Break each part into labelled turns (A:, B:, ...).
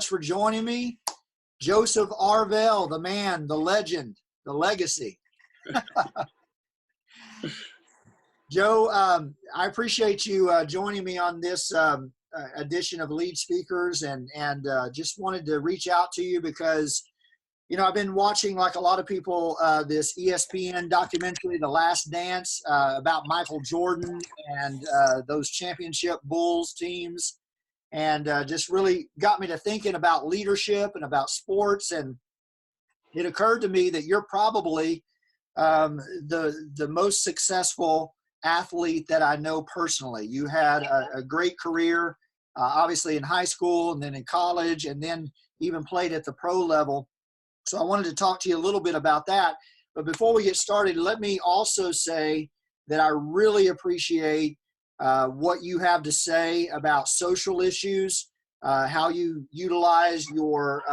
A: for joining me. Joseph Harvell, the man, the legend, the legacy. Joe, I appreciate you joining me on this edition of Lead Speakers, and just wanted to reach out to you because, you know, I've been watching, like a lot of people, this ESPN documentary, The Last Dance, about Michael Jordan and those championship Bulls teams, and just really got me to thinking about leadership and about sports. And it occurred to me that you're probably the most successful athlete that I know personally. You had a great career, obviously in high school and then in college, and then even played at the pro level. So I wanted to talk to you a little bit about that. But before we get started, let me also say that I really appreciate what you have to say about social issues, how you utilize your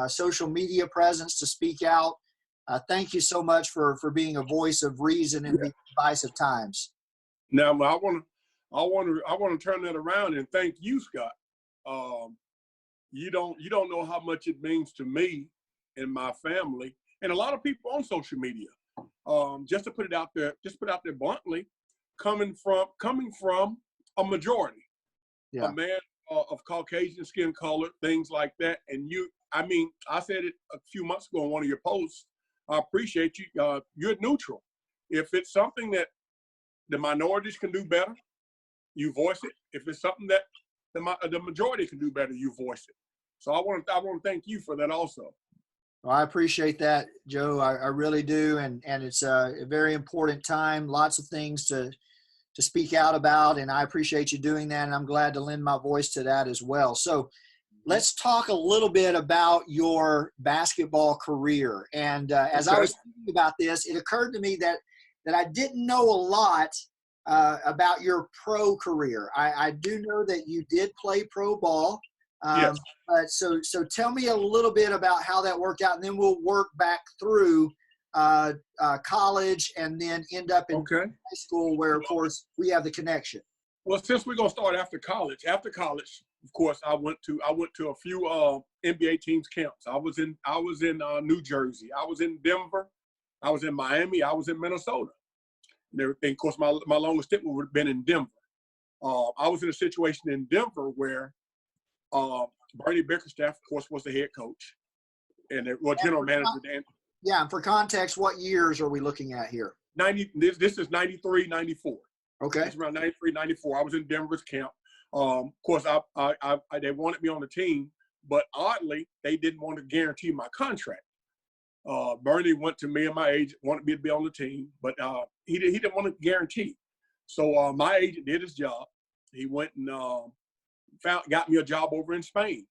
A: social media presence to speak out. Thank you so much for being a voice of reason in the divisive times.
B: Now, I want to turn that around and thank you, Scott. You don't know how much it means to me and my family, and a lot of people on social media. Just to put it out there, bluntly, coming from a majority, a man of Caucasian skin color, things like that. And I said it a few months ago on one of your posts. I appreciate you. You're neutral. If it's something that the minorities can do better, you voice it. If it's something that the majority can do better, you voice it. So I want to thank you for that also.
A: Well, I appreciate that, Joe. I really do, and it's a very important time. Lots of things to speak out about, and I appreciate you doing that, and I'm glad to lend my voice to that as well. So let's talk a little bit about your basketball career. And as I was thinking about this, it occurred to me that I didn't know a lot about your pro career. I do know that you did play pro ball.
B: Yes.
A: But so tell me a little bit about how that worked out, and then we'll work back through college and then end up in high school where, of course, we have the connection.
B: Well, since we're going to start after college, of course, I went to a few NBA teams camps. I was in New Jersey. I was in Denver. I was in Miami. I was in Minnesota. And everything. Of course, my longest stint would have been in Denver. I was in a situation in Denver where Bernie Bickerstaff, of course, was the head coach, and general manager then.
A: Yeah, and for context, what years are we looking at here?
B: This is 93, 94.
A: Okay.
B: It's around 93, 94. I was in Denver's camp. Of course, they wanted me on the team, but oddly, they didn't want to guarantee my contract. Bernie went to me and my agent, wanted me to be on the team, but he didn't want to guarantee. So my agent did his job. He went and got me a job over in Spain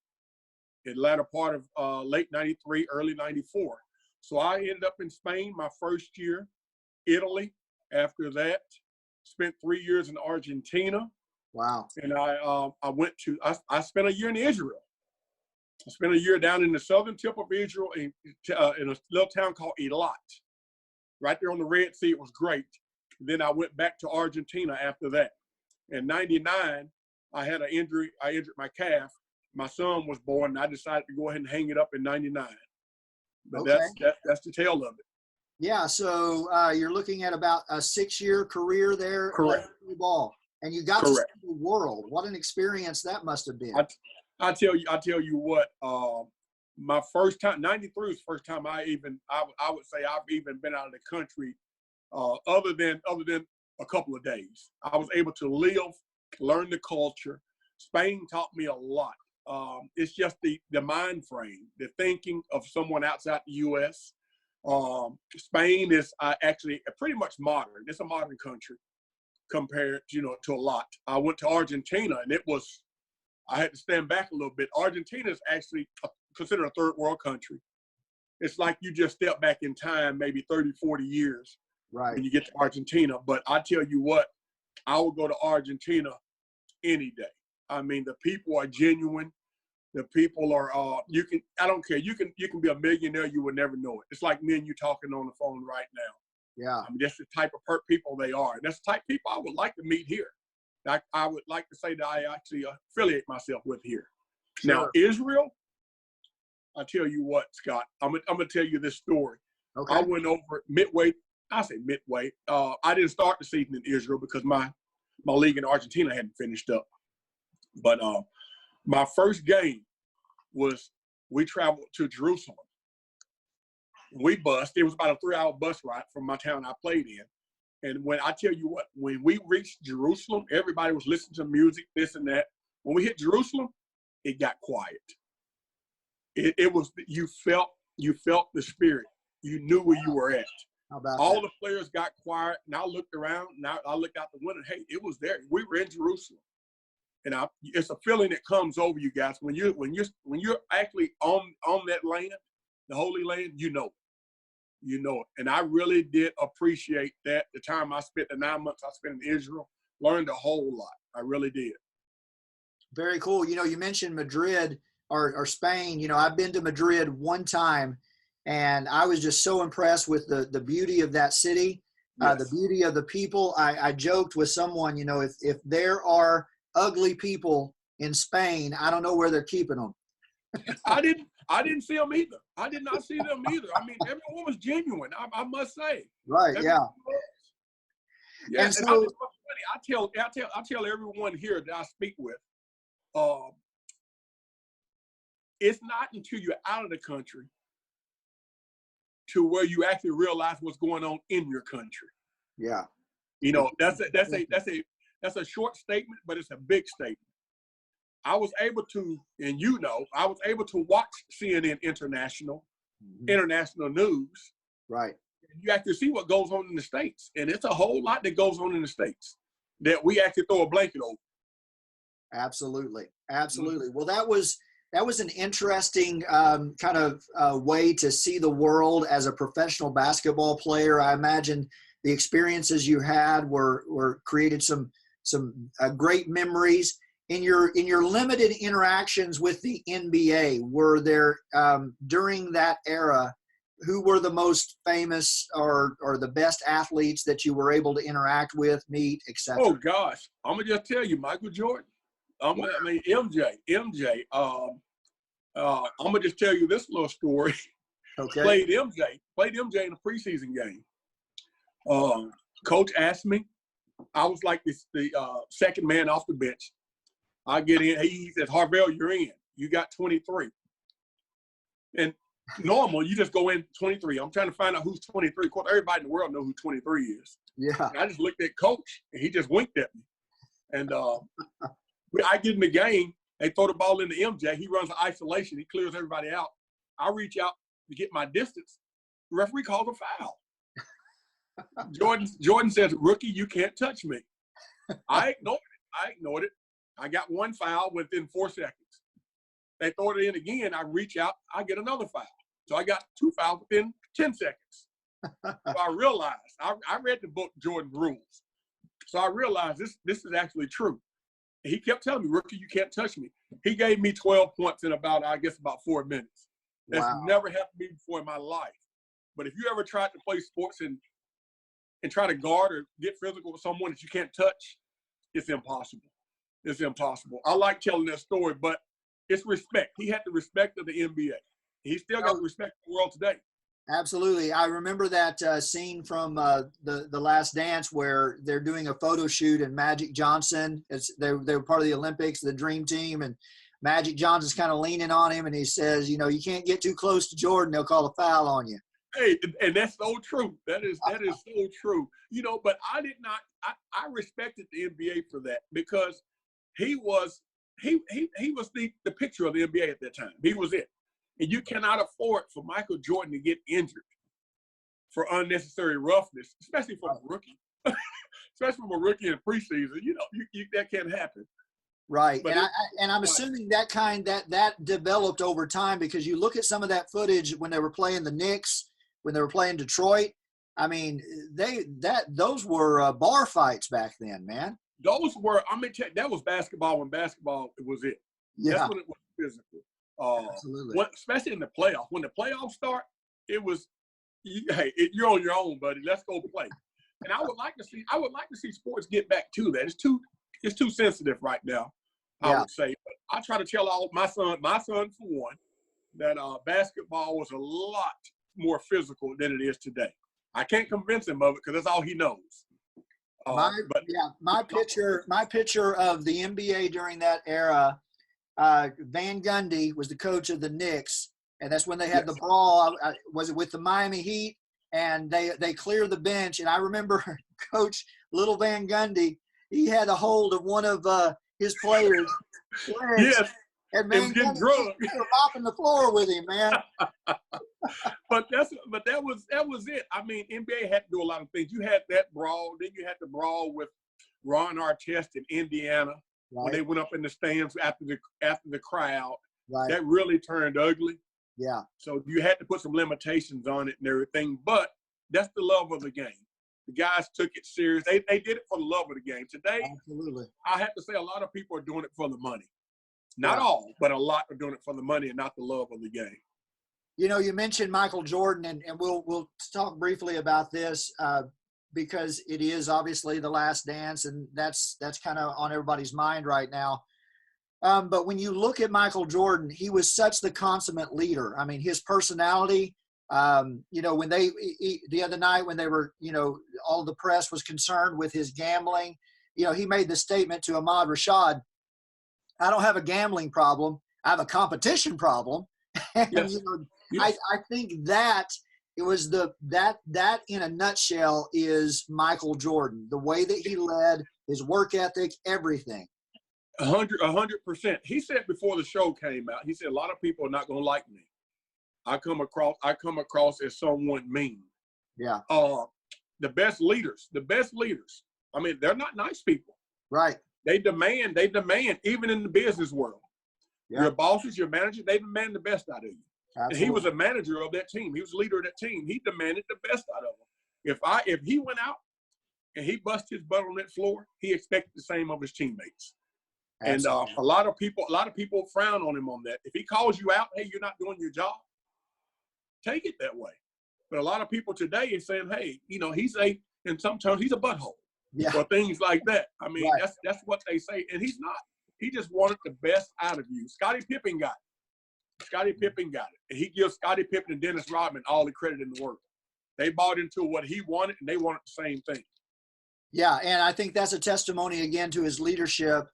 B: in the latter part of late 93, early 94. So I ended up in Spain my first year, Italy. After that, spent 3 years in Argentina.
A: Wow.
B: And I spent a year in Israel. I spent a year down in the southern tip of Israel in a little town called Eilat. Right there on the Red Sea. It was great. Then I went back to Argentina after that. In 99, I had an injury. I injured my calf. My son was born, and I decided to go ahead and hang it up in 99. But that's the tail of it.
A: Yeah, so you're looking at about a 6-year career there.
B: Correct.
A: Playing ball, and you got to see the world. What an experience that must have been.
B: I tell you what. My first time, 93 was the first time I would say I've even been out of the country, other than a couple of days. I was able to live, learn the culture. Spain taught me a lot. It's just the mind frame, the thinking of someone outside the U.S. Spain is actually pretty much modern. It's a modern country compared, to a lot. I went to Argentina, and I had to stand back a little bit. Argentina is actually considered a third world country. It's like you just step back in time, maybe 30, 40 years when you get to Argentina. But I tell you what, I would go to Argentina any day. I mean, the people are genuine. The people are, I don't care. You can be a millionaire. You would never know it. It's like me and you talking on the phone right now.
A: Yeah.
B: I mean, that's the type of people they are. And that's the type of people I would like to meet here. I would like to say that I actually affiliate myself with here. Now,
A: Sure.
B: Israel, I tell you what, Scott, I'm gonna tell you this story.
A: Okay.
B: I went over midway. I say midway. I didn't start the season in Israel because my league in Argentina hadn't finished up. But my first game was we traveled to Jerusalem. We bused. It was about a 3-hour bus ride from my town I played in. And when I tell you what, when we reached Jerusalem, everybody was listening to music, this and that. When we hit Jerusalem, it got quiet. It was, you felt the spirit. You knew where you were at.
A: How about
B: All
A: that?
B: the players got quiet, and I looked around, and I looked out the window. Hey, it was there. We were in Jerusalem, and it's a feeling that comes over you guys when you're actually on that land, the Holy Land. You know it, and I really did appreciate that. The time I spent, the 9 months I spent in Israel, learned a whole lot. I really did.
A: Very cool. You mentioned Madrid or Spain. I've been to Madrid one time, and I was just so impressed with the beauty of that city,
B: Yes.
A: the beauty of the people. I joked with someone, if there are ugly people in Spain, I don't know where they're keeping them.
B: I didn't see them either. I did not see them either. I mean, everyone was genuine. I must say.
A: Right.
B: Everyone
A: Yeah.
B: was. Yeah.
A: And so,
B: I tell everyone here that I speak with, it's not until you're out of the country to where you actually realize what's going on in your country.
A: yeah.
B: That's a short statement, but it's a big statement. I was able to watch CNN international news.
A: Right.
B: And you actually see what goes on in the States. And it's a whole lot that goes on in the States that we actually throw a blanket over.
A: Absolutely. Absolutely. Well, that was an interesting kind of way to see the world as a professional basketball player. I imagine the experiences you had were created some great memories. In your limited interactions with the NBA, were there during that era, who were the most famous or the best athletes that you were able to interact with, meet, etc.?
B: Oh gosh, I'm gonna just tell you, Michael Jordan. MJ. I'm gonna just tell you this little story.
A: Okay.
B: Played MJ in a preseason game. Coach asked me. I was like the second man off the bench. I get in. He says, "Harvell, you're in. You got 23." And normal, you just go in 23. I'm trying to find out who's 23. Of course, everybody in the world knows who 23 is.
A: Yeah.
B: And I just looked at Coach, and he just winked at me. And I get in the game. They throw the ball into MJ. He runs an isolation. He clears everybody out. I reach out to get my distance. The referee calls a foul. Jordan says, "Rookie, you can't touch me." I ignored it. I got one foul within 4 seconds. They throw it in again. I reach out. I get another foul. So I got 2 fouls within 10 seconds. So I realized, I read the book, Jordan Rules. So I realized this is actually true. And he kept telling me, "Rookie, you can't touch me." He gave me 12 points in about 4 minutes. That's never happened to me before in my life. But if you ever tried to play sports and try to guard or get physical with someone that you can't touch, it's impossible. It's impossible. I like telling that story, but it's respect. He had the respect of the NBA. He still got the respect of the world today.
A: Absolutely. I remember that scene from the Last Dance where they're doing a photo shoot and Magic Johnson, they were part of the Olympics, the Dream Team, and Magic Johnson's kind of leaning on him, and he says, you can't get too close to Jordan. They'll call a foul on you.
B: Hey, and that's so true. That is so true. But I respected the NBA for that because he was the picture of the NBA at that time. He was it. And you cannot afford for Michael Jordan to get injured for unnecessary roughness, especially from a rookie. Especially from a rookie in preseason. That can't happen.
A: Right.
B: But
A: I'm assuming that developed over time, because you look at some of that footage when they were playing the Knicks, when they were playing Detroit. I mean, those were bar fights back then, man.
B: Those were, that was basketball when basketball was it.
A: Yeah.
B: That's when it was physical.
A: Absolutely.
B: Especially in the playoffs. When the playoffs start, it was, you're on your own, buddy. Let's go play. And I would like to see sports get back to that. It's too sensitive right now. I
A: Yeah.
B: would say. But I try to tell all my son for one, that basketball was a lot more physical than it is today. I can't convince him of it because that's all he knows.
A: My picture of the NBA during that era, Van Gundy was the coach of the Knicks, and that's when they had the brawl. Was it with the Miami Heat? And they cleared the bench, and I remember Coach Little Van Gundy. He had a hold of one of his players' legs,
B: yes,
A: and Van
B: getting
A: Gundy
B: drugged.
A: was mopping the floor with him, man.
B: But that was it. I mean, NBA had to do a lot of things. You had that brawl, then you had the brawl with Ron Artest in Indiana when they went up in the stands after the crowd.
A: Right.
B: That really turned ugly.
A: Yeah.
B: So you had to put some limitations on it and everything. But that's the love of the game. The guys took it serious. They did it for the love of the game. Today,
A: absolutely,
B: I have to say a lot of people are doing it for the money. Not all, but a lot are doing it for the money and not the love of the game.
A: You know, you mentioned Michael Jordan, and we'll talk briefly about this because it is obviously the last dance, and that's kind of on everybody's mind right now. But when you look at Michael Jordan, he was such the consummate leader. I mean, his personality, you know, when the other night when they were, you know, all the press was concerned with his gambling, you know, he made the statement to Ahmad Rashad, I don't have a gambling problem. I have a competition problem. And,
B: yes.
A: you know,
B: yes.
A: I think that it was that in a nutshell is Michael Jordan, the way that he led, his work ethic, everything.
B: 100%. He said before the show came out, he said, a lot of people are not going to like me. I come across as someone mean.
A: Yeah.
B: The best leaders. I mean, they're not nice people.
A: Right.
B: They demand, even in the business world. Yeah. Your bosses, your managers, they demand the best out of you. Absolutely. And he was a manager of that team. He was a leader of that team. He demanded the best out of them. If he went out and he busted his butt on that floor, he expected the same of his teammates. Absolutely. And a lot of people frown on him on that. If he calls you out, hey, you're not doing your job, take it that way. But a lot of people today is saying, hey, you know, and sometimes he's a butthole. Yeah. Or things like that. I mean, right. That's what they say. And he's not. He just wanted the best out of you. Scottie Pippen got it. And he gives Scottie Pippen and Dennis Rodman all the credit in the world. They bought into what he wanted, and they wanted the same thing.
A: Yeah, and I think that's a testimony, again, to his leadership.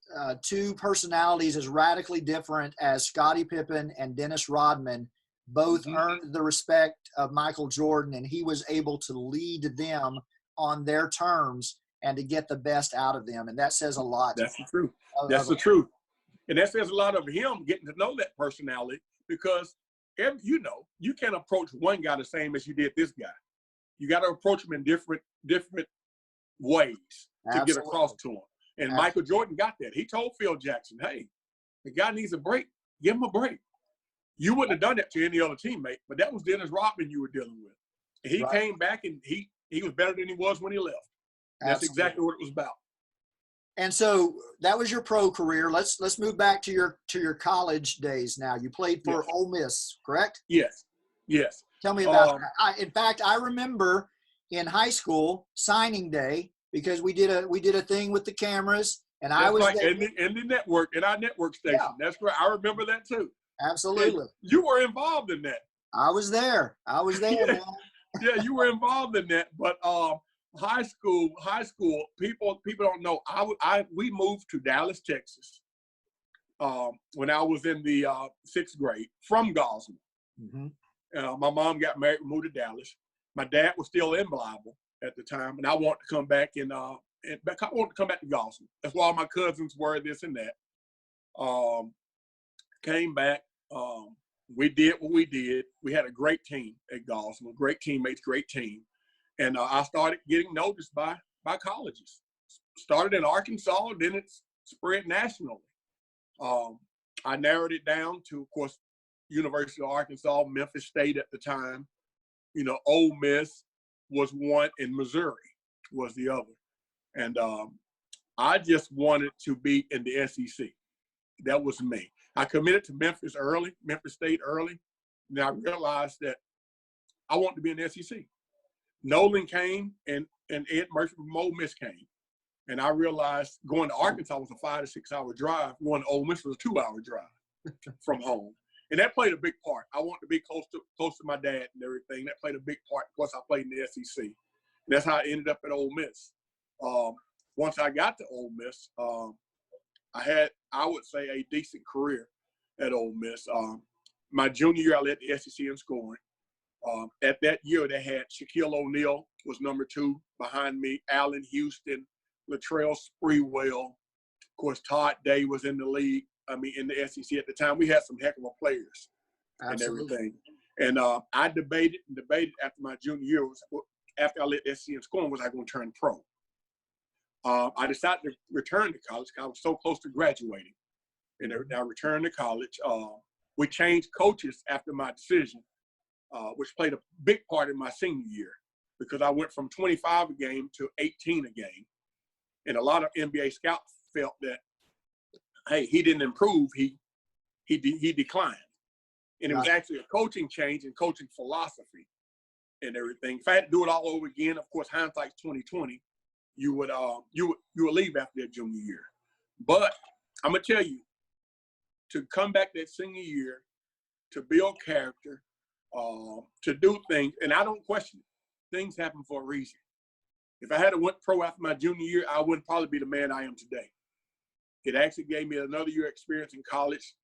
A: Two personalities as radically different as Scottie Pippen and Dennis Rodman both earned the respect of Michael Jordan, and he was able to lead them on their terms and to get the best out of them. And that says a lot.
B: That's the truth. That's the truth. And that says a lot of him getting to know that personality because, you know, you can't approach one guy the same as you did this guy. You got to approach him in different ways to get across to him. And Michael Jordan got that. He told Phil Jackson, hey, the guy needs a break. Give him a break. You wouldn't have done that to any other teammate, but that was Dennis Rodman you were dealing with. And he came back and he was better than he was when he left. That's exactly what it was about. And
A: so that was your pro career. Let's move back to your college days now. You played for Ole Miss, correct?
B: Yes.
A: Tell me about that. In fact, I remember in high school signing day because we did a thing with the cameras, and I was
B: there. In our network station. Yeah. That's right. I remember that too.
A: Absolutely.
B: And you were involved in that.
A: I was there, man.
B: Yeah, you were involved in that, but high school. People don't know. We moved to Dallas, Texas, when I was in the 6th grade from Gosman. Mm-hmm. My mom got married, moved to Dallas. My dad was still in Blytheville at the time, and I wanted to come back I wanted to come back to Gosman. That's why all my cousins were this and that. Came back. We did what we did. We had a great team at Gosman, great teammates, great team. And I started getting noticed by colleges. Started in Arkansas, then it spread nationally. I narrowed it down to, of course, University of Arkansas, Memphis State at the time. You know, Ole Miss was one, and Missouri was the other. And I just wanted to be in the SEC. That was me. I committed to Memphis State early. And I realized that I wanted to be in the SEC. Nolan came and Ed Murphy from Ole Miss came. And I realized going to Arkansas was a 5 to 6 hour drive. Going to Ole Miss was a 2-hour drive from home. And that played a big part. I wanted to be close to my dad and everything. That played a big part. Plus, I played in the SEC. And that's how I ended up at Ole Miss. Once I got to Ole Miss, I had, I would say, a decent career at Ole Miss. My junior year, I led the SEC in scoring. At that year, they had Shaquille O'Neal was number 2 behind me, Allen Houston, Latrell Sprewell. Of course, Todd Day was in the league. I mean, in the SEC at the time. We had some heck of a players. Absolutely. And everything. And I debated after my junior year, after I led the SEC in scoring, was I going to turn pro? I decided to return to college because I was so close to graduating. And I returned to college. We changed coaches after my decision, which played a big part in my senior year because I went from 25 a game to 18 a game. And a lot of NBA scouts felt that, hey, he didn't improve, he declined. And it was actually a coaching change and coaching philosophy and everything. If I had to do it all over again, of course, hindsight's 20/20, you would leave after that junior year. But I'm gonna tell you, to come back that senior year, to build character, to do things, and I don't question it. Things happen for a reason. If I had went pro after my junior year, I wouldn't probably be the man I am today. It actually gave me another year experience in college,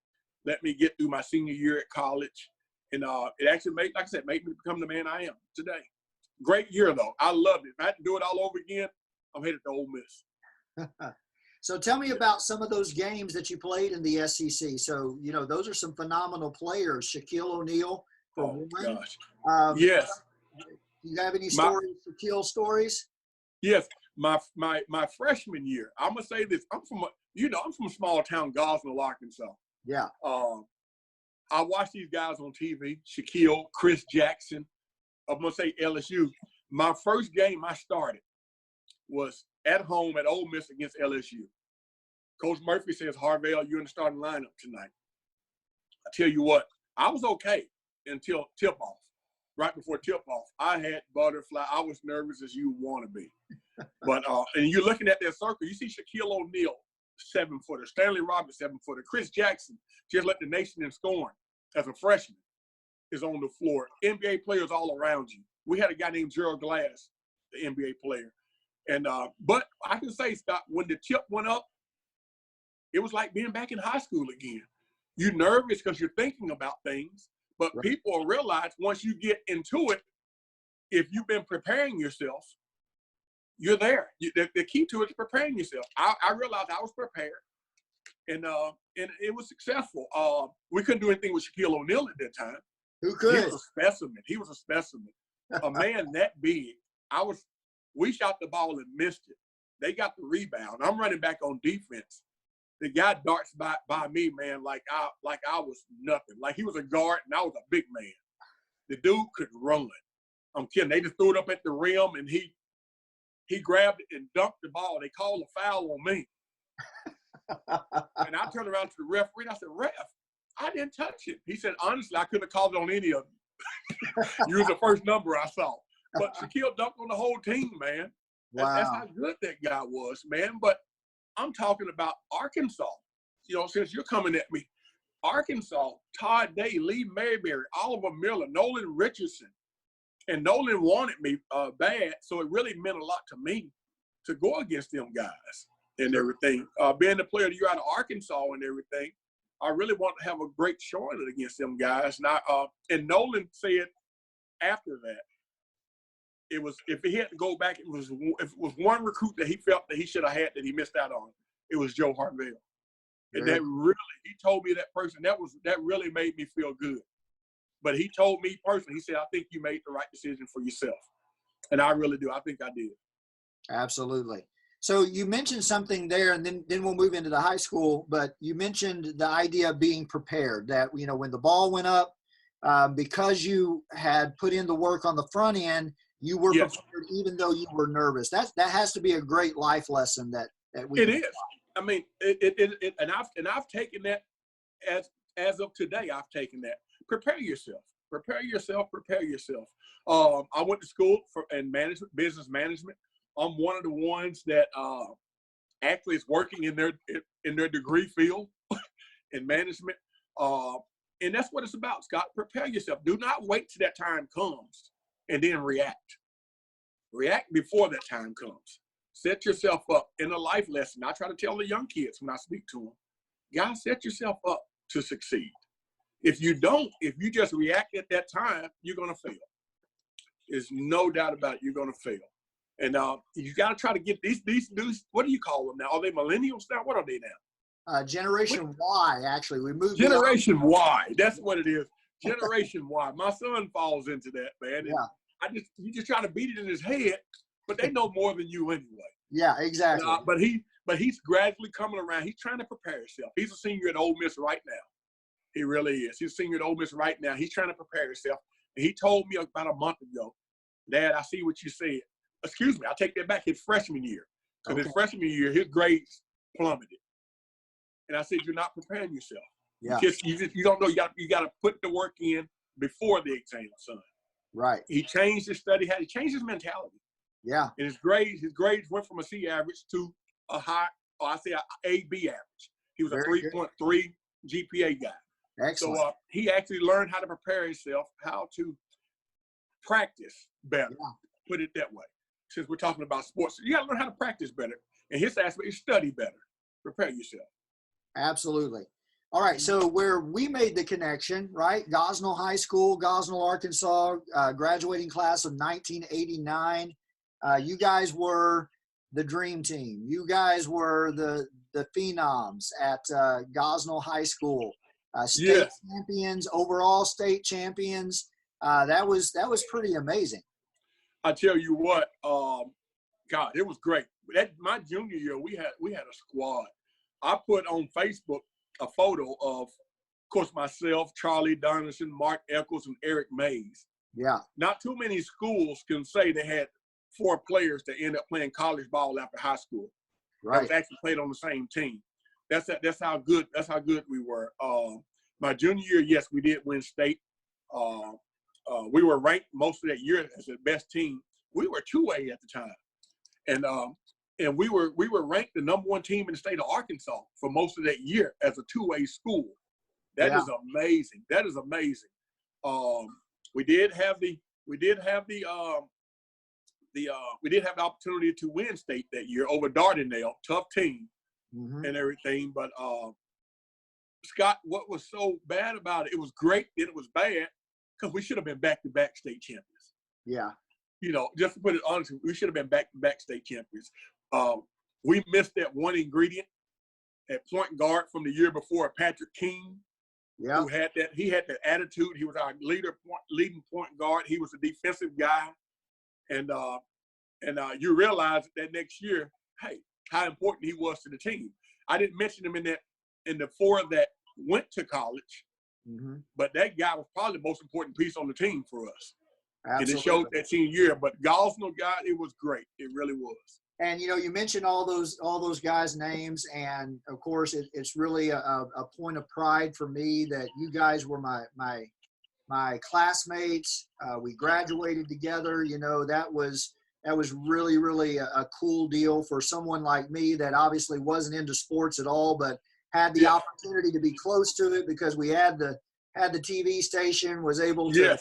B: let me get through my senior year at college. And it actually made me become the man I am today. Great year, though. I loved it. If I had to do it all over again, I'm headed to Ole Miss.
A: So tell me about some of those games that you played in the SEC. So, those are some phenomenal players. Shaquille O'Neal.
B: Gosh.
A: Yes. Do you have any Shaquille stories?
B: Yes. My freshman year, I'm going to say this. I'm from small town Gosnell, Arkansas.
A: Yeah.
B: I watched these guys on TV, Shaquille, Chris Jackson. I'm going to say LSU. My first game I started was at home at Ole Miss against LSU. Coach Murphy says, Harvell, you're in the starting lineup tonight. I tell you what, I was okay until tip-off. Right before tip-off, I had butterfly. I was nervous as you want to be. But and you're looking at that circle, you see Shaquille O'Neal, 7-footer, Stanley Roberts, 7-footer, Chris Jackson, just led the nation in scoring as a freshman, is on the floor. NBA players all around you. We had a guy named Gerald Glass, the NBA player. And but I can say, Scott, when the tip went up, it was like being back in high school again. You're nervous because you're thinking about things, but people will realize once you get into it, if you've been preparing yourself, you're there. The key to it is preparing yourself. I realized I was prepared, and it was successful. We couldn't do anything with Shaquille O'Neal at that time.
A: Who could?
B: He was a specimen. He was a specimen. A man that big. We shot the ball and missed it. They got the rebound. I'm running back on defense. The guy darts by me, man, like I was nothing. Like he was a guard and I was a big man. The dude could run. I'm kidding. They just threw it up at the rim and he grabbed it and dunked the ball. They called a foul on me. And I turned around to the referee and I said, Ref, I didn't touch it. He said, honestly, I couldn't have called it on any of them. You was the first number I saw. But Shaquille dunked on the whole team, man. Wow. That's how good that guy was, man. But I'm talking about Arkansas. Since you're coming at me, Arkansas, Todd Day, Lee Mayberry, Oliver Miller, Nolan Richardson. And Nolan wanted me bad, so it really meant a lot to me to go against them guys and everything. Being the player of the year out of Arkansas and everything, I really want to have a great showing against them guys. And Nolan said after that, it was if he had to go back, if it was one recruit that he felt that he should have had that he missed out on, it was Joe Harvell. And that really, he told me that person, that really made me feel good. But he told me personally, he said, I think you made the right decision for yourself. And I really do. I think I did.
A: Absolutely. So you mentioned something there, and then we'll move into the high school, but you mentioned the idea of being prepared, that, when the ball went up, because you had put in the work on the front end, you were prepared even though you were nervous. That has to be a great life lesson that we
B: It is. I mean, and I've taken that as of today, I've taken that. Prepare yourself. Prepare yourself. Prepare yourself. I went to school for business management. I'm one of the ones that actually is working in their degree field in management. And that's what it's about, Scott. Prepare yourself. Do not wait till that time comes and then react. React before that time comes. Set yourself up in a life lesson. I try to tell the young kids when I speak to them, guys, set yourself up to succeed. If you don't, if you just react at that time, you're going to fail. There's no doubt about it. You're going to fail. And you got to try to get these, what do you call them now? Are they millennials now? What are they now?
A: Generation Y, actually. We moved
B: Generation Y. That's what it is. Generation Y. My son falls into that, man. Yeah. You just try to beat it in his head, but they know more than you anyway.
A: Yeah, exactly.
B: But he's gradually coming around. He's trying to prepare himself. He's a senior at Ole Miss right now. He really is. He's a senior at Ole Miss right now. He's trying to prepare himself. And he told me about a month ago, Dad, I see what you said. Excuse me, I take that back. His freshman year. Because his freshman year, his grades plummeted. And I said, you're not preparing yourself. Yeah. You don't know. You got to put the work in before the exam, son.
A: Right.
B: He changed his study habit. He changed his mentality.
A: Yeah.
B: And his grades went from a C average to a high, or I say a A/B average. He was a 3.3 GPA guy.
A: Excellent.
B: So he actually learned how to prepare himself, how to practice better. Yeah. Put it that way. Since we're talking about sports, you got to learn how to practice better. And his aspect is study better. Prepare yourself.
A: Absolutely. All right. So where we made the connection, right? Gosnell High School, Gosnell, Arkansas, graduating class of 1989. You guys were the dream team. You guys were the phenoms at Gosnell High School. State champions, overall state champions. That was pretty amazing.
B: I tell you what, God, it was great. My junior year, we had a squad. I put on Facebook a photo of course, myself, Charlie Donaldson, Mark Eccles, and Eric Mays.
A: Yeah. Not
B: too many schools can say they had 4 players that end up playing college ball after high school. Right. That was actually played on the same team. That's how good we were. My junior year, yes, we did win state. We were ranked most of that year as the best team. We were 2A at the time, and we were ranked the #1 team in the state of Arkansas for most of that year as a 2A school. That is amazing. That is amazing. We did have the opportunity to win state that year over Dardanelle, tough team, and everything. But Scott, what was so bad about it? It was great, and it was bad because we should have been back-to-back state champions.
A: Yeah.
B: You know, just to put it honestly, we should have been back-to-back state champions. We missed that one ingredient at point guard from the year before, Patrick King. Yeah. Who had that? He had that attitude. He was our leading point guard. He was a defensive guy, and you realize that next year, hey, how important he was to the team. I didn't mention him in the 4 that went to college, but that guy was probably the most important piece on the team for us. Absolutely. And it showed that senior year. But Gosnell, God, it was great. It really was.
A: And you mentioned all those guys' names, and of course, it's really a point of pride for me that you guys were my classmates. We graduated together. That was really, really a cool deal for someone like me that obviously wasn't into sports at all, but had the opportunity to be close to it because we had the TV station, was able to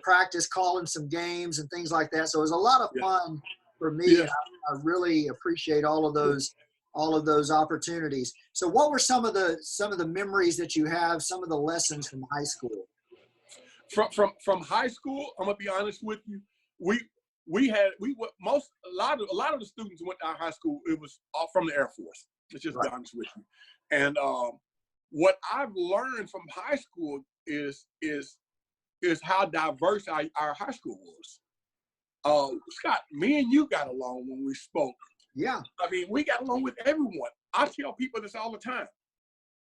A: practice calling some games and things like that. So it was a lot of fun for me. Yeah. I really appreciate all of those opportunities. So what were some of the memories that you have, some of the lessons from high school?
B: From high school, I'm gonna be honest with you, a lot of the students who went to our high school, it was all from the Air Force. Let's just be honest with you. And what I've learned from high school is how diverse our high school was. Scott, me and you got along when we spoke.
A: Yeah.
B: I mean, we got along with everyone. I tell people this all the time.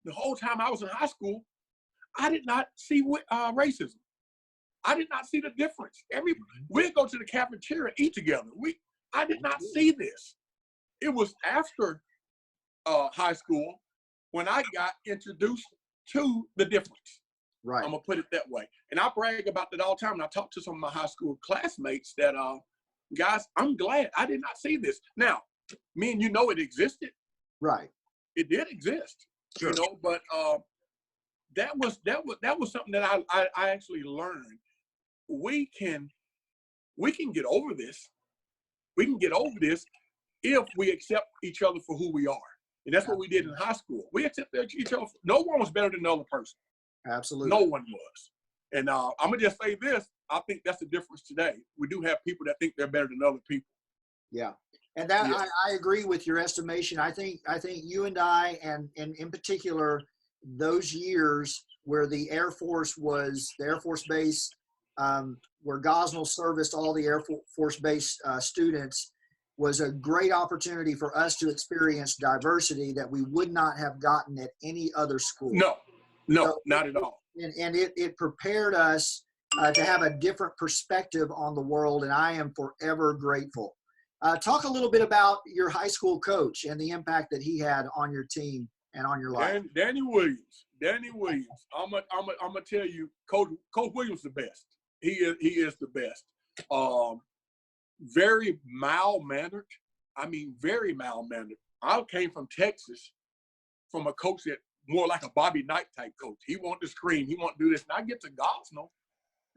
B: The whole time I was in high school, I did not see racism. I did not see the difference. We'd go to the cafeteria and eat together. I did not see this. It was after high school when I got introduced to the difference. Right. I'm going to put it that way. And I brag about that all the time. And I talk to some of my high school classmates that, guys, I'm glad I did not see this. Now, Me and you know it existed.
A: Right.
B: It did exist,
A: Sure.
B: but that was something that I actually learned. We can get over this. We can get over this if we accept each other for who we are. And that's what we did in high school. We accepted each other. No one was better than the other person.
A: Absolutely.
B: No one was. And I'm going to just say this. I think that's the difference today. We do have people that think they're better than other people.
A: Yeah. And that
B: Yeah.
A: I agree with your estimation. I think you and I, and in particular, those years where the Air Force Base, where Gosnell serviced all the Air Force Base students, was a great opportunity for us to experience diversity that we would not have gotten at any other school.
B: No,
A: So,
B: not at all.
A: And it prepared us to have a different perspective on the world, and I am forever grateful. Talk a little bit about your high school coach and the impact that he had on your team and on your life.
B: Danny Williams. I'm gonna tell you, Coach Williams the best. He is the best. Very mild-mannered. I mean, very mild-mannered. I came from Texas from a coach that more like a Bobby Knight type coach. He wanted to scream. He wanted to do this. And I get to Gosnell,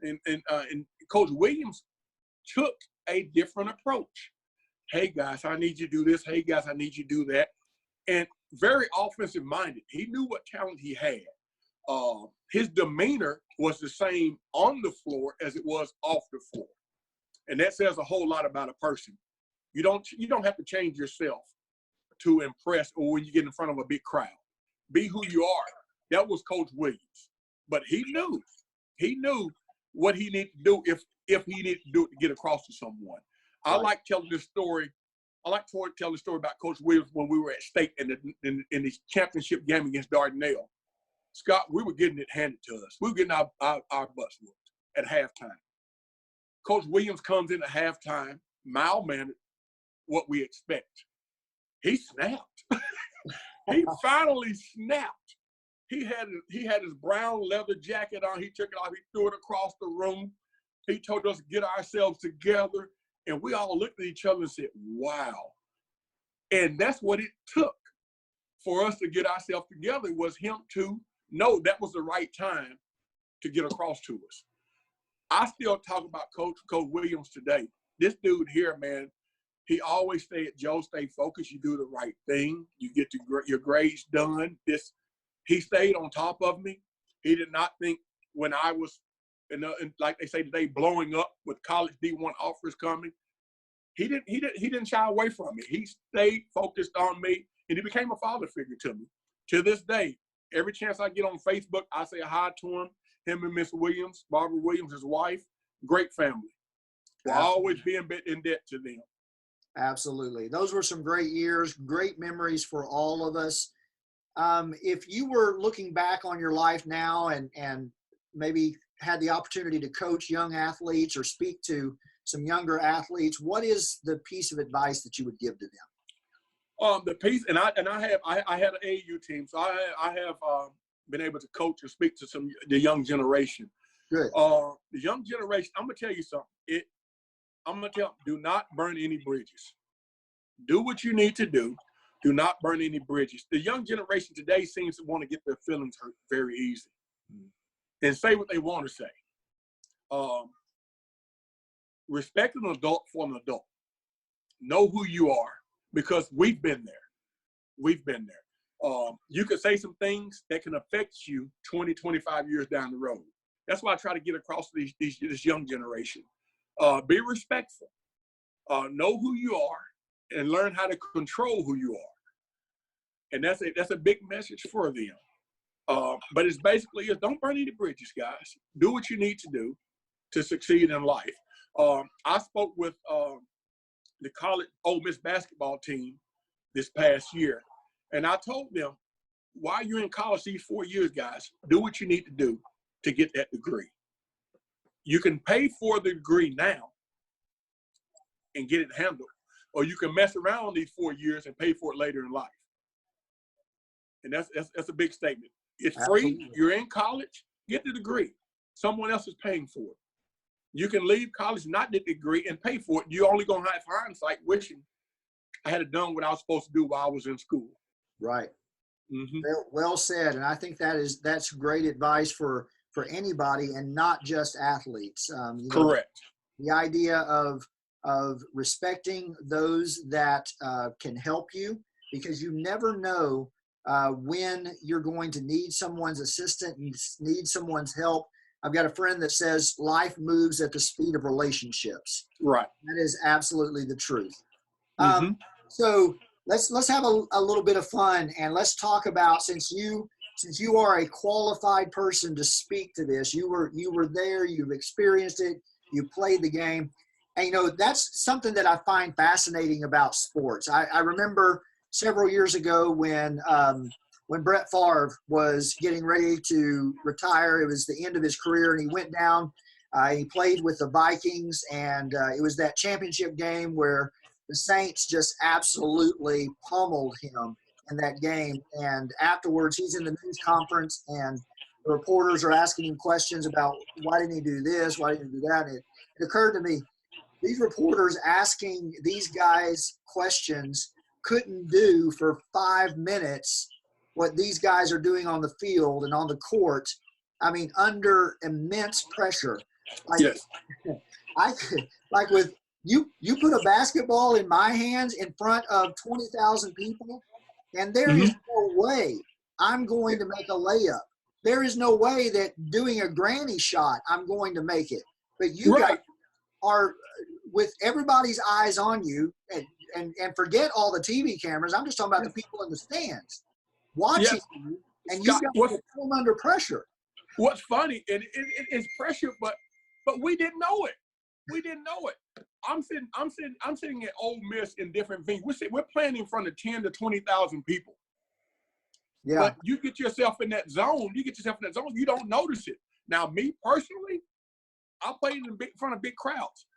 B: and Coach Williams took a different approach. Hey, guys, I need you to do this. Hey, guys, I need you to do that. And very offensive-minded. He knew what talent he had. His demeanor was the same on the floor as it was off the floor. And that says a whole lot about a person. You don't have to change yourself to impress or when you get in front of a big crowd. Be who you are. That was Coach Williams. But he knew what he needed to do if he needed to do it to get across to someone. Right. I like telling this story. I like to tell the story about Coach Williams when we were at state in the championship game against Dardanelle. Scott, we were getting it handed to us. We were getting our butts whooped at halftime. Coach Williams comes in at halftime, mild-mannered, what we expect. He snapped. He finally snapped. He had his brown leather jacket on. He took it off. He threw it across the room. He told us to get ourselves together. And we all looked at each other and said, wow. And that's what it took for us to get ourselves together, was him to know that was the right time to get across to us. I still talk about Coach Williams today. This dude here, man, he always said, Joe, stay focused. You do the right thing. You get your grades done. He stayed on top of me. He did not think when I was, like they say today, blowing up with college D1 offers coming. He didn't shy away from me. He stayed focused on me, and he became a father figure to me. To this day, every chance I get on Facebook, I say hi to him. Him and Miss Williams, Barbara Williams, his wife, great family. We'll always be in debt to them.
A: Absolutely. Those were some great years, great memories for all of us. If you were looking back on your life now and maybe had the opportunity to coach young athletes or speak to some younger athletes, what is the piece of advice that you would give to them?
B: The piece, and I had an AAU team, so I have been able to coach and speak to the young generation.
A: Good.
B: The young generation, I'm gonna tell you something. I'm gonna tell them, do not burn any bridges. Do what you need to do. Do not burn any bridges. The young generation today seems to want to get their feelings hurt very easy and say what they want to say. Respect an adult for an adult. Know who you are, because we've been there. We've been there. You could say some things that can affect you 20, 25 years down the road. That's why I try to get across to this young generation. Be respectful. Know who you are and learn how to control who you are. And that's a big message for them. But it's basically, don't burn any bridges, guys. Do what you need to do to succeed in life. I spoke with the college Ole Miss basketball team this past year, and I told them, while you're in college these 4 years, guys, do what you need to do to get that degree. You can pay for the degree now and get it handled, or you can mess around these 4 years and pay for it later in life. And that's a big statement. It's free. Absolutely. You're in college, get the degree. Someone else is paying for it. You can leave college, not get the degree, and pay for it. You're only going to have hindsight wishing I had done what I was supposed to do while I was in school.
A: Right.
B: Mm-hmm.
A: Well said. And I think that's great advice for anybody and not just athletes.
B: Correct.
A: The idea of respecting those that can help you, because you never know when you're going to need someone's assistance, need someone's help. I've got a friend that says life moves at the speed of relationships.
B: Right.
A: That is absolutely the truth.
B: Mm-hmm.
A: So let's have a little bit of fun, and let's talk about, since you are a qualified person to speak to this, you were there, you've experienced it, you played the game, and that's something that I find fascinating about sports. I remember several years ago when Brett Favre was getting ready to retire. It was the end of his career, and he went down. He played with the Vikings, and it was that championship game where the Saints just absolutely pummeled him in that game. And afterwards, he's in the news conference, and the reporters are asking him questions about why didn't he do this, why didn't he do that. And it occurred to me, these reporters asking these guys questions couldn't do for 5 minutes what these guys are doing on the field and on the court. I mean, under immense pressure.
B: Yes.
A: With you put a basketball in my hands in front of 20,000 people, and there is no way I'm going to make a layup. There is no way that doing a granny shot I'm going to make it. But you guys are, with everybody's eyes on you, and forget all the TV cameras. I'm just talking about the people in the stands watching you, and you got to come under pressure.
B: What's funny, and it's pressure, but we didn't know it. We didn't know it. I'm sitting at Ole Miss in different venues. We're playing in front of 10 to 20,000 people. Yeah. But you get yourself in that zone. You don't notice it. Now, me personally, I played in front of big crowds.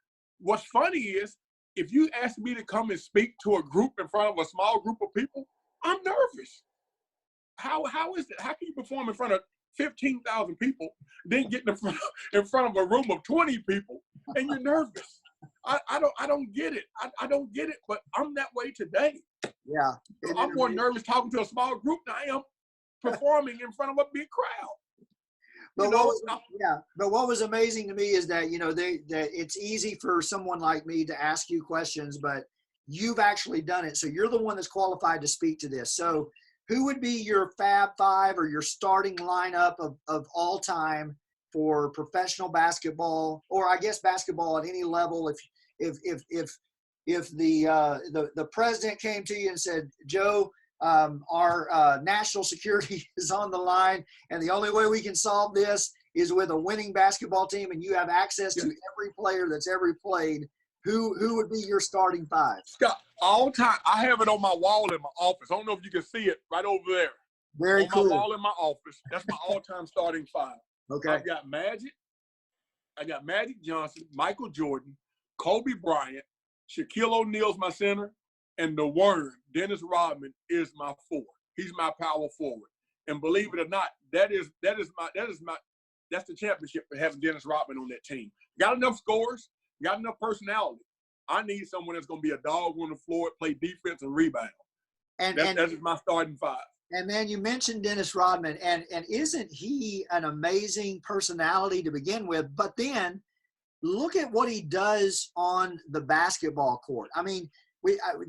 B: What's funny is, if you ask me to come and speak to a group in front of a small group of people, I'm nervous. How is it? How can you perform in front of 15,000 people, then get in front of a room of 20 people, and you're nervous? I don't get it. I don't get it, but I'm that way today.
A: Yeah.
B: I'm more nervous talking to a small group than I am performing in front of a big crowd.
A: But what was amazing to me is that, that it's easy for someone like me to ask you questions, but you've actually done it. So you're the one that's qualified to speak to this. So who would be your Fab Five or your starting lineup of all time for professional basketball, or I guess basketball at any level? If the president came to you and said, Joe, our national security is on the line, and the only way we can solve this is with a winning basketball team, and you have access to every player that's ever played, who would be your starting five?
B: Scott, all time. I have it on my wall in my office. I don't know if you can see it right over there.
A: Very cool.
B: On my wall in my office. That's my all-time starting five.
A: Okay.
B: I got Magic Johnson, Michael Jordan, Kobe Bryant, Shaquille O'Neal's my center, and the Worm, Dennis Rodman, is my four. He's my power forward. And believe it or not, that's the championship for having Dennis Rodman on that team. Got enough scores, got enough personality. I need someone that's going to be a dog on the floor, play defense and rebound. And that's my starting five.
A: And man, you mentioned Dennis Rodman, and isn't he an amazing personality to begin with? But then look at what he does on the basketball court. I mean,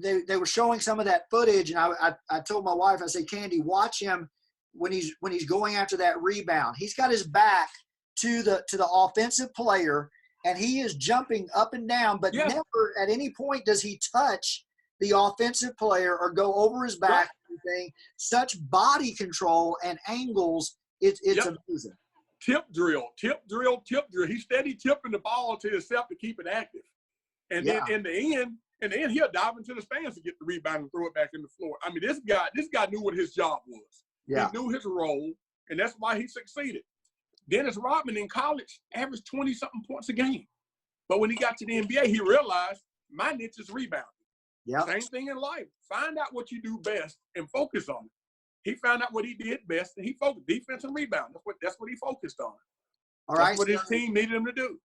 A: they were showing some of that footage, and I told my wife, I said, Candy, watch him when he's going after that rebound. He's got his back to the offensive player, and he is jumping up and down, but never at any point does he touch the offensive player or go over his back. Anything. Such body control and angles, it's amazing.
B: Tip drill. He's steady tipping the ball to himself to keep it active. And then in the end, he'll dive into the stands to get the rebound and throw it back in the floor. I mean, this guy knew what his job was. Yeah. He knew his role, and that's why he succeeded. Dennis Rodman in college averaged 20-something points a game. But when he got to the NBA, he realized my niche is rebounding. Yep. Same thing in life. Find out what you do best and focus on it. He found out what he did best, and he focused defense and rebound. That's what he focused on.
A: All right.
B: That's what his team needed him to do.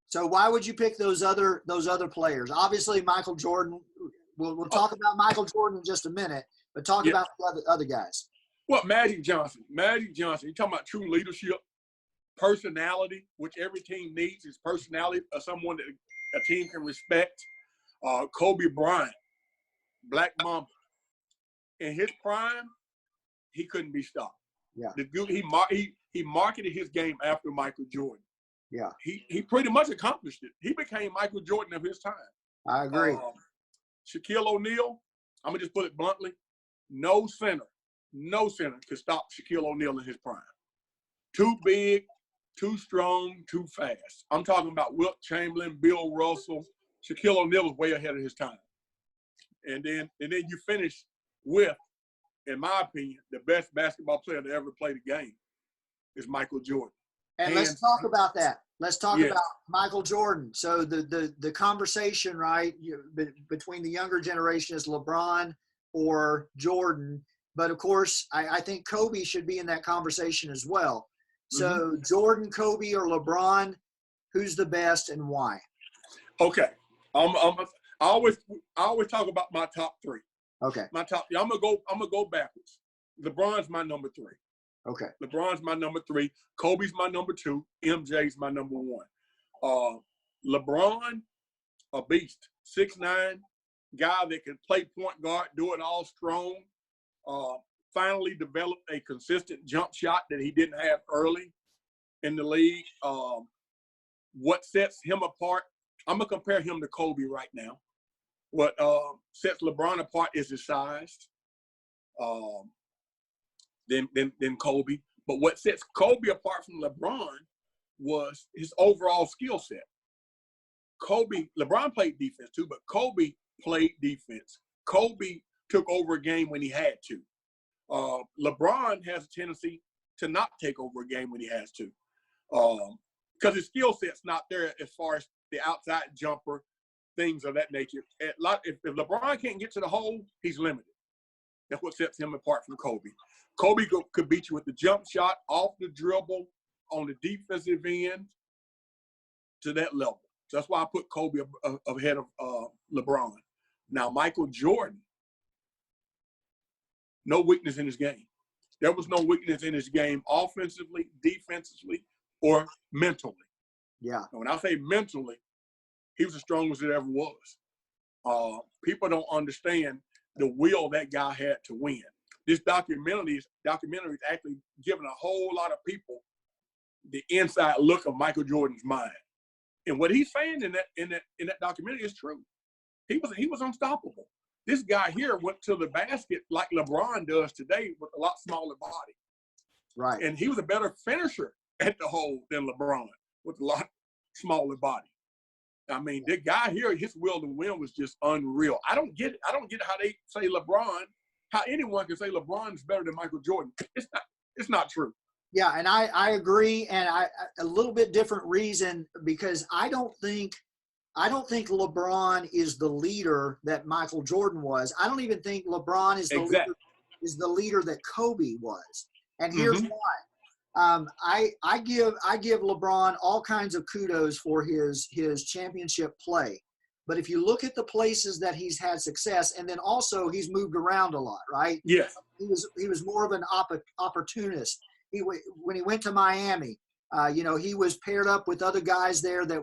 A: So why would you pick those other players? Obviously, Michael Jordan We'll talk about Michael Jordan in just a minute, but talk
B: Yeah.
A: about the other guys.
B: Well, Magic Johnson. Magic Johnson. You're talking about true leadership, personality, which every team needs is personality of someone that a team can respect. Kobe Bryant, Black Mamba. In his prime, he couldn't be stopped.
A: Yeah.
B: The dude, he marketed his game after Michael Jordan.
A: Yeah.
B: He pretty much accomplished it. He became Michael Jordan of his time.
A: I agree.
B: Shaquille O'Neal, I'm gonna just put it bluntly, no center could stop Shaquille O'Neal in his prime. Too big, too strong, too fast. I'm talking about Wilt Chamberlain, Bill Russell. Shaquille O'Neal was way ahead of his time. And then you finish with, in my opinion, the best basketball player to ever play the game is Michael Jordan.
A: And let's talk about that. Let's talk
B: Yes.
A: about Michael Jordan. So the conversation, right, between the younger generation is LeBron or Jordan. But, of course, I think Kobe should be in that conversation as well. So Jordan, Kobe, or LeBron, who's the best and why?
B: Okay. I always talk about my top three.
A: Okay.
B: I'm gonna go backwards. LeBron's my number three.
A: Okay.
B: LeBron's my number three. Kobe's my number two. MJ's my number one. LeBron, a beast. 6'9", guy that can play point guard, do it all strong. Finally developed a consistent jump shot that he didn't have early in the league. What sets him apart, I'm going to compare him to Kobe right now. What sets LeBron apart is his size, than Kobe. But what sets Kobe apart from LeBron was his overall skill set. LeBron played defense too, but Kobe played defense. Kobe took over a game when he had to. LeBron has a tendency to not take over a game when he has to, because his skill set's not there as far as the outside jumper, things of that nature. If LeBron can't get to the hole, he's limited. That's what sets him apart from Kobe. Kobe could beat you with the jump shot, off the dribble, on the defensive end, to that level. So that's why I put Kobe ahead of LeBron. Now, Michael Jordan, no weakness in his game. There was no weakness in his game offensively, defensively, or mentally.
A: Yeah.
B: And when I say mentally, he was the strongest it ever was. People don't understand the will that guy had to win. This documentary is actually giving a whole lot of people the inside look of Michael Jordan's mind. And what he's saying in that documentary is true. He was unstoppable. This guy here went to the basket like LeBron does today with a lot smaller body.
A: Right.
B: And he was a better finisher at the hole than LeBron with a lot smaller body. I mean, the guy here, his will to win was just unreal. I don't get it. I don't get how they say LeBron, how anyone can say LeBron is better than Michael Jordan. It's not true.
A: Yeah, and I agree, and a little bit different reason, because I don't think LeBron is the leader that Michael Jordan was. I don't even think LeBron is the leader that Kobe was. And here's why. I give LeBron all kinds of kudos for his championship play. But if you look at the places that he's had success, and then also he's moved around a lot, right?
B: Yes.
A: He was more of an opportunist. When he went to Miami, he was paired up with other guys there that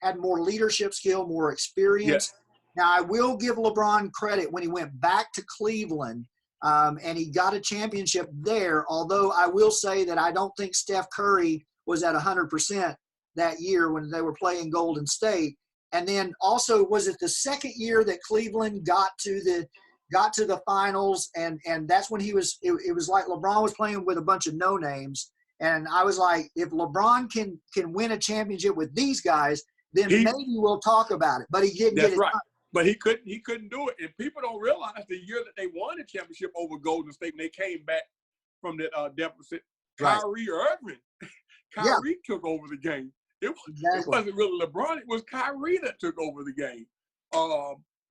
A: had more leadership skill, more experience.
B: Yes.
A: Now, I will give LeBron credit when he went back to Cleveland, and he got a championship there, although I will say that I don't think Steph Curry was at 100% that year when they were playing Golden State. And then also, was it the second year that Cleveland got to the finals, and that's when it was like LeBron was playing with a bunch of no names, and I was like, if LeBron can win a championship with these guys, then maybe we'll talk about it. But he didn't get it done.
B: But he couldn't do it, and people don't realize the year that they won a championship over Golden State and they came back from that deficit.
A: Right.
B: Kyrie Irving, took over the game. It wasn't really LeBron. It was Kyrie that took over the game.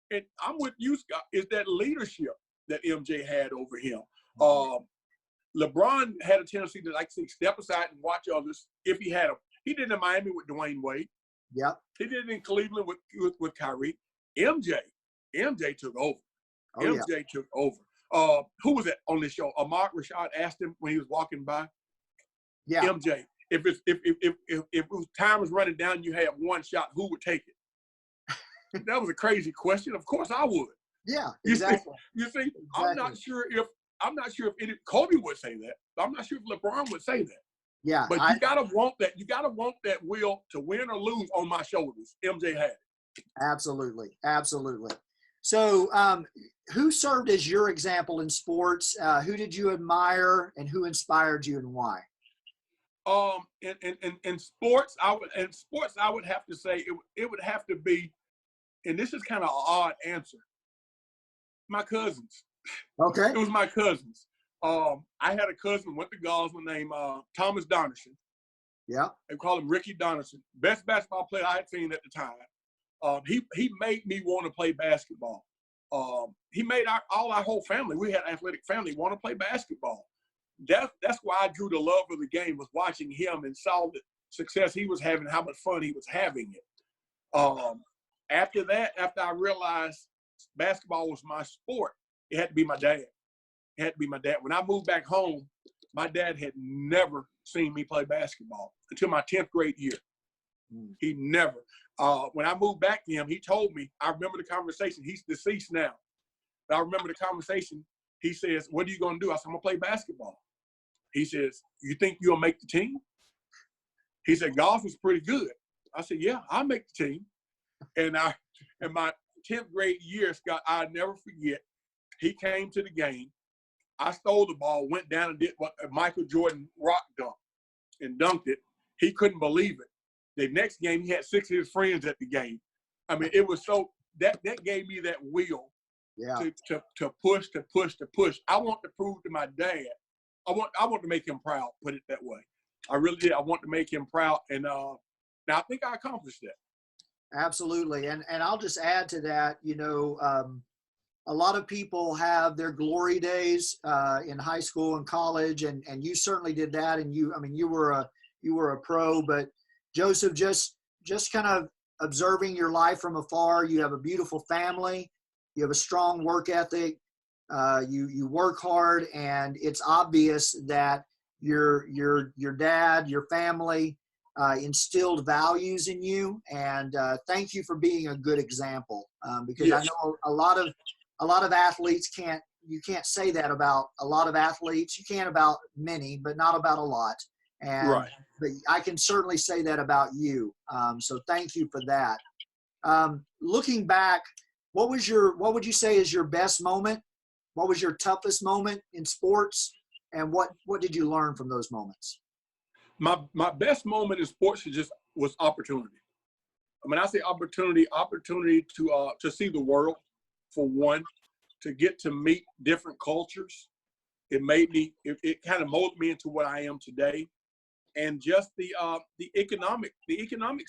B: And I'm with you, Scott, is that leadership that MJ had over him. LeBron had a tendency to step aside and watch others if he had them. He did it in Miami with Dwayne Wade.
A: Yep.
B: He did it in Cleveland with Kyrie. MJ MJ took over.
A: Oh, yeah.
B: MJ took over. Who was that on this show? Ahmad Rashad asked him when he was walking by.
A: Yeah.
B: MJ, if time was running down, you had one shot, who would take it? That was a crazy question. Of course, I would.
A: Yeah. Exactly.
B: You see,
A: Exactly.
B: I'm not sure if Kobe would say that. I'm not sure if LeBron would say that.
A: Yeah.
B: But you gotta want that. You gotta want that will to win or lose on my shoulders. MJ had it.
A: Absolutely. Absolutely. So, who served as your example in sports? Who did you admire, and who inspired you, and why?
B: In sports, I would have to say it would have to be, and this is kind of an odd answer. My cousins.
A: Okay.
B: It was my cousins. I had a cousin went to Gosling named Thomas Donnerson.
A: Yeah.
B: They call him Ricky Donnerson. Best basketball player I had seen at the time. He made me want to play basketball. He made all our whole family. We had an athletic family want to play basketball. That's why I drew the love of the game, was watching him and saw the success he was having, how much fun he was having it. After that, after I realized basketball was my sport, it had to be my dad. It had to be my dad. When I moved back home, my dad had never seen me play basketball until my 10th grade year. He never. When I moved back to him, he told me, I remember the conversation. He's deceased now. But I remember the conversation. He says, "What are you going to do?" I said, "I'm going to play basketball." He says, "You think you'll make the team?" He said, "Golf is pretty good." I said, "Yeah, I'll make the team." And in my 10th grade year, Scott, I'll never forget, he came to the game. I stole the ball, went down and did what Michael Jordan rock dunk and dunked it. He couldn't believe it. The next game, he had 6 of his friends at the game. I mean, it was so that gave me that will to push. I want to prove to my dad. I want to make him proud. Put it that way. I really did. I want to make him proud, and now I think I accomplished that.
A: Absolutely. And I'll just add to that, a lot of people have their glory days in high school and college, and you certainly did that. And you were a pro, but Joseph, just kind of observing your life from afar, you have a beautiful family, you have a strong work ethic, you work hard, and it's obvious that your dad, your family, instilled values in you, and thank you for being a good example. Because yes. I know a lot of athletes you can't say that about a lot of athletes. You can about many, but not about a lot. And
B: right.
A: But I can certainly say that about you. So thank you for that. Looking back, what would you say is your best moment? What was your toughest moment in sports? And what did you learn from those moments?
B: My best moment in sports was opportunity. When I say opportunity to see the world, for one, to get to meet different cultures. It kind of molded me into what I am today, and just the economic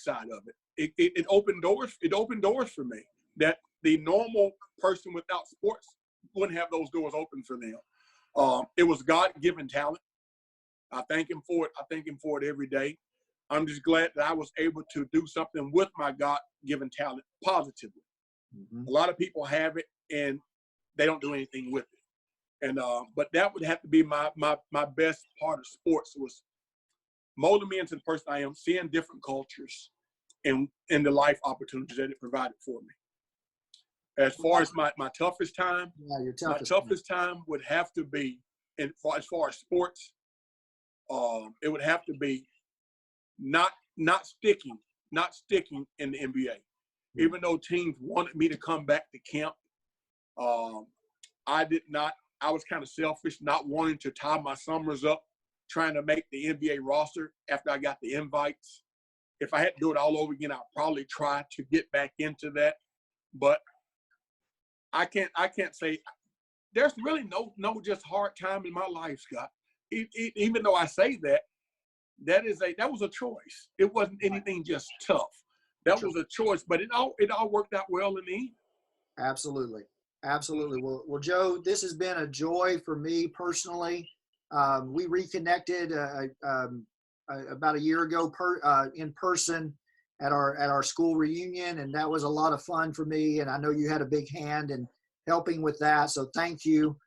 B: side of it. It opened doors. It opened doors for me that the normal person without sports wouldn't have those doors open for them. It was God-given talent. I thank him for it. I thank him for it every day. I'm just glad that I was able to do something with my God-given talent positively. Mm-hmm. A lot of people have it and they don't do anything with it. And but that would have to be my best part of sports, was molding me into the person I am, seeing different cultures and the life opportunities that it provided for me. As far as my toughest time, my toughest time would have to be, as far as sports, it would have to be not sticking in the NBA. Even though teams wanted me to come back to camp, I did not. I was kind of selfish, not wanting to tie my summers up trying to make the NBA roster after I got the invites. If I had to do it all over again, I'd probably try to get back into that. But I can't say there's really no just hard time in my life, Scott. Even though I say that, that was a choice. It wasn't anything just tough. That was a choice, but it all worked out well in the end.
A: Absolutely. Well, Joe, this has been a joy for me personally. We reconnected about a year ago in person, at our school reunion, and that was a lot of fun for me. And I know you had a big hand in helping with that, so thank you.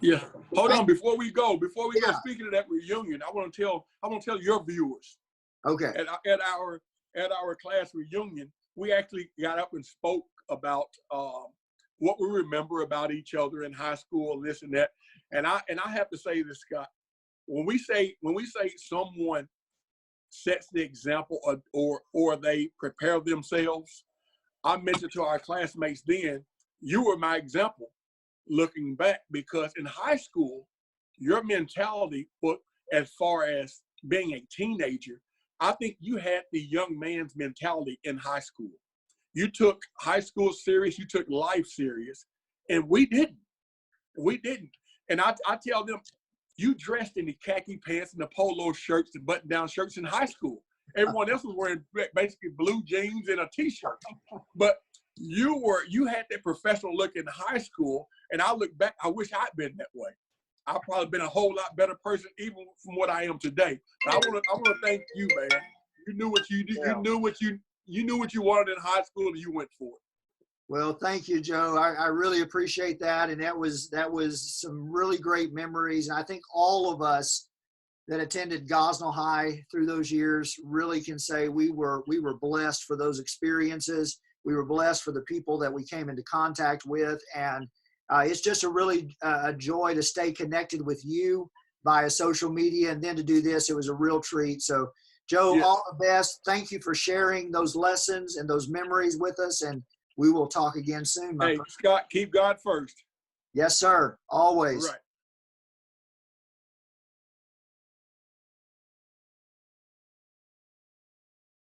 B: Yeah. Hold on, before we go,
A: Yeah.
B: speaking of that reunion, I want to tell your viewers.
A: Okay.
B: At our class reunion, we actually got up and spoke about what we remember about each other in high school, and this and that. And I have to say this, Scott. When we say someone sets the example, or they prepare themselves, I mentioned to our classmates then, you were my example looking back, because in high school, your mentality, as far as being a teenager, I think you had the young man's mentality in high school. You took high school serious, you took life serious, and we didn't. We didn't. And I tell them, you dressed in the khaki pants and the polo shirts and button-down shirts in high school. Everyone else was wearing basically blue jeans and a t-shirt. But you had that professional look in high school, and I look back, I wish I'd been that way. I've probably been a whole lot better person even from what I am today. But I want to thank you, man. You knew what you did. Yeah. You knew what you wanted in high school, and you went for it.
A: Well, thank you, Joe. I really appreciate that, and that was some really great memories. And I think all of us that attended Gosnell High through those years really can say we were blessed for those experiences. We were blessed for the people that we came into contact with, and it's just a joy to stay connected with you via social media, and then to do this, it was a real treat. So, Joe, yes. All the best. Thank you for sharing those lessons and those memories with us, and we will talk again soon.
B: Hey, Scott, keep God first.
A: Yes, sir. Always.
B: All right.